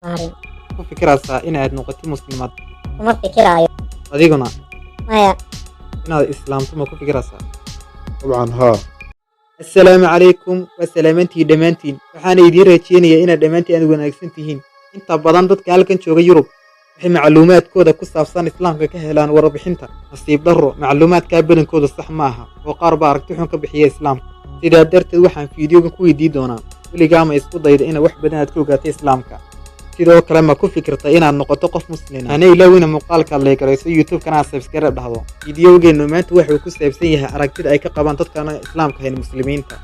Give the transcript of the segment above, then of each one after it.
Maalin. ku fikiraysaa inaad noqotid muslimaad Kuma fikiraayo. adiguna Maya. inaad islaamto ma ku fikiraysaa طبعا ها assalaamu calaykum waa salaamantii dhammaantiin waxaana idiin rajeynayaa inaad dhammaantiin aad wanaagsan tihiin inta badan dadka halkan jooga yurub waxay macluumaadkooda ku saabsan islaamka ka helaan warbixinta nasiib darro macluumaadkaa badankooda sax ma aha oo qaar baa aragti xun ka bixiya islaamka sidaa darteed waxaan fiidiyogan ku weydiin doonaa weligaa ma isku dayda inaad wax badan aad ka ogaatay islaamka sidoo kale ma ku fikirta inaad noqoto qof muslin hana ilaawina muuqaalkaad leegarayso youtube-kana aad sabskare dhahdo fiidiyowgeennu maanta wuxuu ku saabsan yahay aragtida ay ka qabaan dadkaana islaamka hayn muslimiinta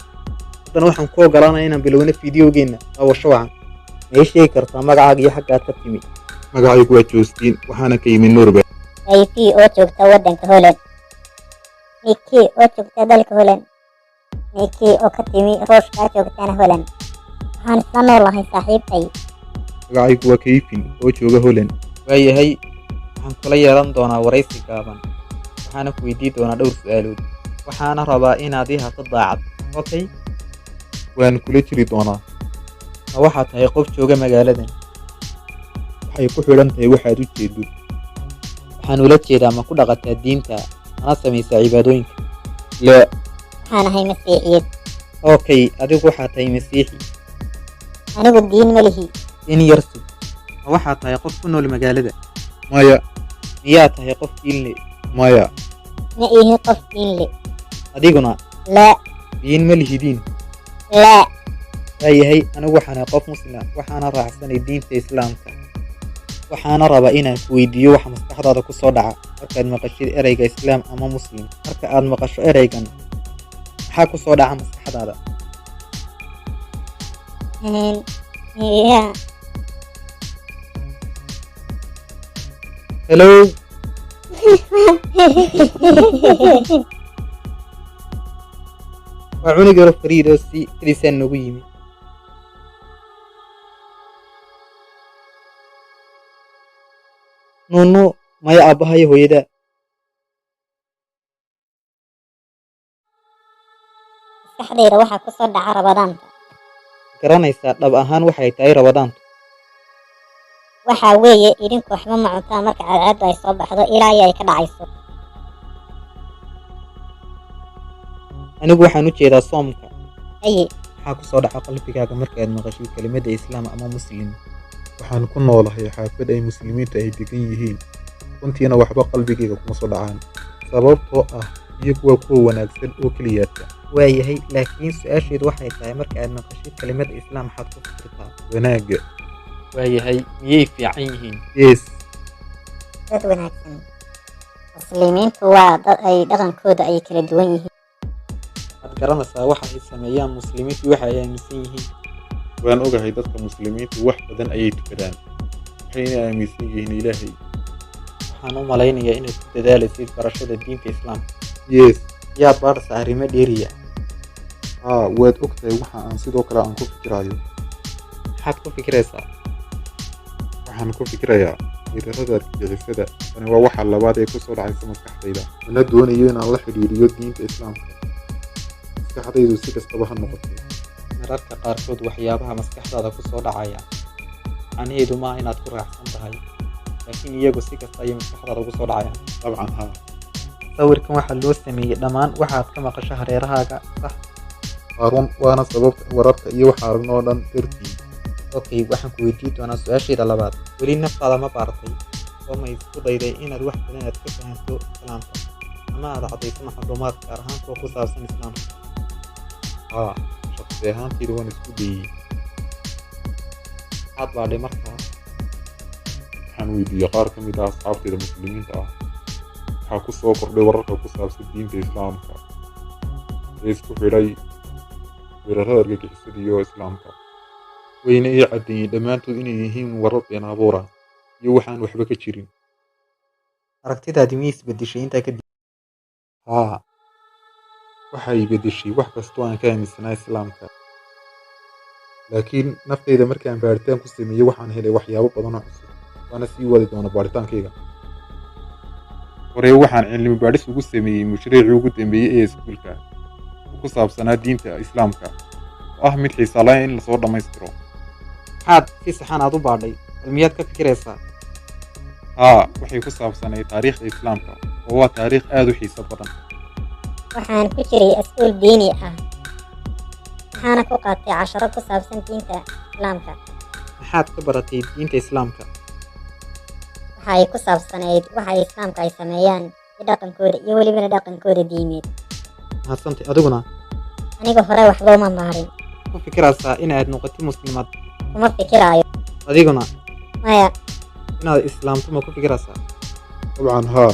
haddana waxaan ku ogolaanaya inaan bilowno fiidiyowgeenna daawasho wacan ma ii sheegi kartaa magacaaga iyo xaggaad ka timi magacaygu waa joostiin waxaana ka yimid Norway AP oo joogta waddanka Holland. Nikki oo joogta dalka Holland. Nikki oo ka timi Ruushka joogtana Holland. Waxaan isla noolahay saaxiibtay. magacaygu waa Kayfin oo jooga Holland waayahay waxaan kula yeelan doonaa waraysi gaaban waxaana ku weydiin doonaa dhowr su'aalood waxaana rabaa inaad ii hato daacad okay waan kula jiri doonaa ma waxaad tahay qof jooga magaaladan waxay ku xidhan tahay waxaad u jeedo waxaan ula jeedaa ma ku dhaqataa diinta mana samaysaa cibaadooyinka la Waxaan ahay masiixiyad. okay adigu waxaad tahay masiixi Anigu diin ma lihi. in yar sug ma waxaad tahay qof ku nool magaalada maya miyaa tahay qof diin le maya Ma ihi qof diin le. adiguna La. diin ma lihidiin La. waayahay anigu waxaan ahay qof muslima waxaana raacsanay diinta islaamka waxaana rabaa inaan ku weydiiyo waxa maskaxdaada ku soo dhaca markaad maqashid ereyga islaam ama muslim marka aad maqasho ereygan maxaa ku soo dhaca maskaxdaada Ya. hello waa cunug yaro fariid oo si kelisaa noogu yimi nunu maya aabbahayo hooyada Maskaxdayda waxaa ku soo dhaca Rabadaanta. garanaysaa dhab ahaan waxay tahay rabadaantu Waxaa weeye idinku waxba ma cuntaan marka cadceeddu ay soo baxdo ilaa ay ka dhacayso. anigu waxaan u jeedaa soomka Aye. maxaa ku soo dhaca qalbigaaga markaad maqashid kelimadda islaam ama muslim waxaan ku noolahay xaafad ay muslimiinta ay degan yihiin runtiina waxba qalbigayga kuma soo dhacaan sababtoo ah iyagu waa kuwa wanaagsan oo keliyaata waayahay laakiin su-aasheedu waxay tahay marka aad maqashid kelimadda islaam maxaad ku fikirtaa wanaagga waayahay miyay fiican yihiin yes Dad wanaagsan. Muslimiintu waa dad ay dhaqankooda ay kala duwan yihiin. waxaad garanaysaa waxa ay sameeyaan muslimiintu waxa ay aaminsan yihiin waan ogahay dadka muslimiintu wax badan ayay tukadaan waxayna aaminsan yihiin ilaahay waxaan u malaynayaa inaad ku dadaalaysid barashada diinta islaamka yes yaad baaraysaa arrimo dheeriya haa waad ogtahay waxa aan sidoo kale aan ku fikirayo maxaad ku fikiraysaa waxaan ku fikirayaa weerarada argagixisada tani waa waxa labaad ee ku soo dhacaysa maskaxdayda mana doonayo inaan la xidhiiriyo diinta islaamka maskaxdaydu si kastaba ha noqotee mararka qaarkood waxyaabaha maskaxdaada ku soo dhacaya macnaheedu maaha inaad ku raacsan tahay laakiin iyagu si kasta ayay maskaxdaada ugu soo dhacayaan dabcan haa sawirkan waxaa loo sameeyey dhammaan waxaad ka maqasho hareerahaaga sax haarun waana sababta wararka iyo waxa aragnoo dhan dartii okay waxaan ku weydiin doonaa su-aashayda labaad weli naftaada ma baartay oo ma isku dayday inaad wax badan aad ka fahanto islaamka ama aad caddayso macluumaad gaar ahaan kuwa ku saabsan islaamka haa shaqsi ahaantayda waan isku dayey maxaad baadhay markaa waxaan weydiiyey qaar ka mid ah asxaabtayda muslimiinta ah waxaa ku soo kordhay wararka ku saabsan diinta islaamka ee isku xidhay weerarada argagixisada iyo islaamka wayna ii caddeeyeen dhammaantood inay yihiin warar been abuura iyo waxaan waxba ka jirin aragtidaadi miyay isbedeshay intaa kadib haa waxay beddeshay wax kastoo aan ka aaminsanaa islaamka laakiin naftayda markaan baaritaan ku sameeyey waxaan helay waxyaabo badan oo cusub waana sii wadi doona baaritaankayga hore waxaan cilmi baadhis ugu sameeyey mashruucii ugu dambeeyey ee iskuulka oo ku saabsanaa diinta islaamka oo ah mid xiisa leh in lasoo dhammaystiro maxaad si saxan aad u baadhay bal miyaad ka fikiraysaa? haa waxay ku saabsanay taariikhda islaamka oo waa taariikh aad u xiiso badan. waxaan ku jiray iskuul diini ah waxaana ku qaatay casharo ku saabsan diinta islaamka. Maxaad ka baratay diinta islaamka? waxay ku saabsanayd waxa islaamka ay sameeyaan iyo dhaqankooda iyo welibana dhaqankooda diimeed. Mahadsantay. Adiguna aniga hore waxba uma maarin, ku fikiraysaa inaad noqotid muslimad? kuma fikiraayo. Adiguna maya inaad islaamto ma ku fikiraysaa? dabcan haa